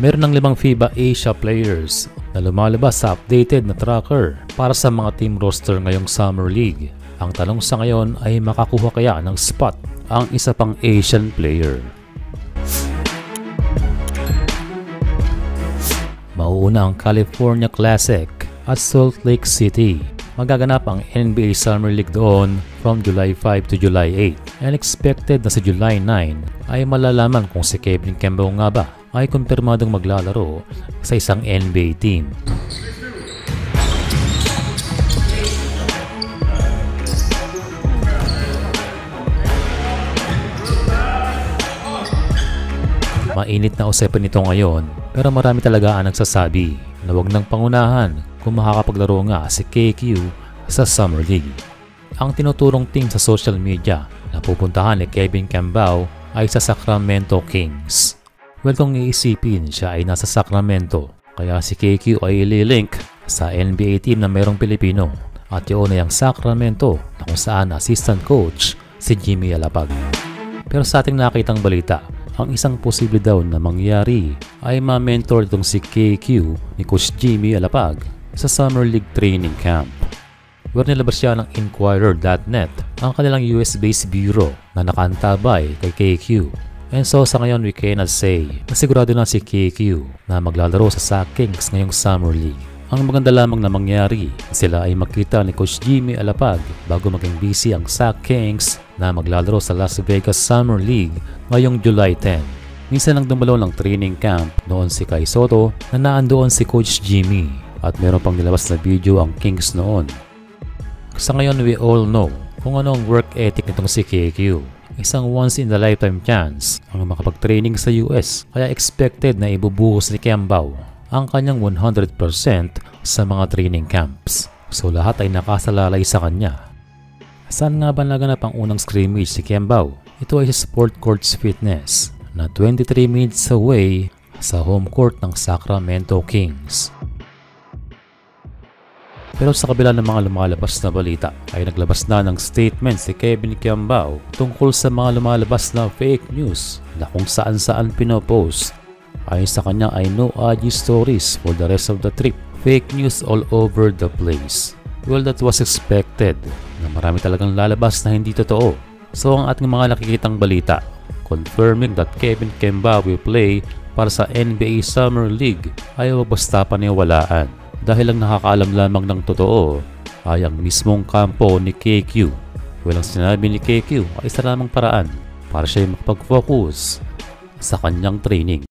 Meron ng 5 FIBA Asia players na lumalabas sa updated na tracker para sa mga team roster ngayong Summer League. Ang tanong sa ngayon ay makakuha kaya ng spot ang isa pang Asian player. Mauuna ang California Classic at Salt Lake City. Magaganap ang NBA Summer League doon from July 5 to July 8 and expected na sa July 9 ay malalaman kung si Kevin Kemba nga ba ay kumpirmadong maglalaro sa isang NBA team. Mainit na usapan nito ngayon pero marami talaga ang nagsasabi na wag nang pangunahan kung makakapaglaro nga si KQ sa Summer League. Ang tinuturong team sa social media na pupuntahan ni Kevin Kembao ay sa Sacramento Kings. Well, kung iisipin siya ay nasa Sacramento, kaya si KQ ay ililink sa NBA team na mayroong Pilipino at yun ay ang Sacramento na kung saan assistant coach si Jimmy Alapag. Pero sa ating nakitang balita, ang isang posible daw na mangyari ay ma-mentor itong si KQ ni Coach Jimmy Alapag sa Summer League training camp. Where nilabas siya ng Inquirer.net ang kanilang US-based bureau na nakaantabay kay KQ. And so sa ngayon we cannot say na sigurado na si KQ na maglalaro sa Kings ngayong Summer League. Ang maganda lamang na mangyari, sila ay makita ni Coach Jimmy Alapag bago maging busy ang Kings na maglalaro sa Las Vegas Summer League ngayong July 10. Minsan lang dumalo ng training camp noon si Kai Soto na naandoon si Coach Jimmy at meron pang nilabas na video ang Kings noon. Sa ngayon we all know kung ano ang work ethic nitong si KQ. Isang once in a lifetime chance ang makapag-training sa US kaya expected na ibubuhos ni Kembao ang kanyang 100% sa mga training camps. So lahat ay nakasalalay sa kanya. Saan nga ba naganap ang unang scrimmage si Kembao? Ito ay sa Sport Courts Fitness na 23 minutes away sa home court ng Sacramento Kings. Pero sa kabila ng mga lumalabas na balita ay naglabas na ng statement si Kevin Kembao tungkol sa mga lumalabas na fake news na kung saan-saan pinopost. Ayon sa kanya ay no IG stories for the rest of the trip. Fake news all over the place. Well, that was expected na marami talagang lalabas na hindi totoo. So ang ating mga nakikitang balita confirming that Kevin Kembao will play para sa NBA Summer League ay huwag basta paniwalaan. Dahil ang nakakaalam lamang ng totoo ay ang mismong kampo ni KQ. Walang sinabi ni KQ ay isa lamang paraan para siya makapag-focus sa kanyang training.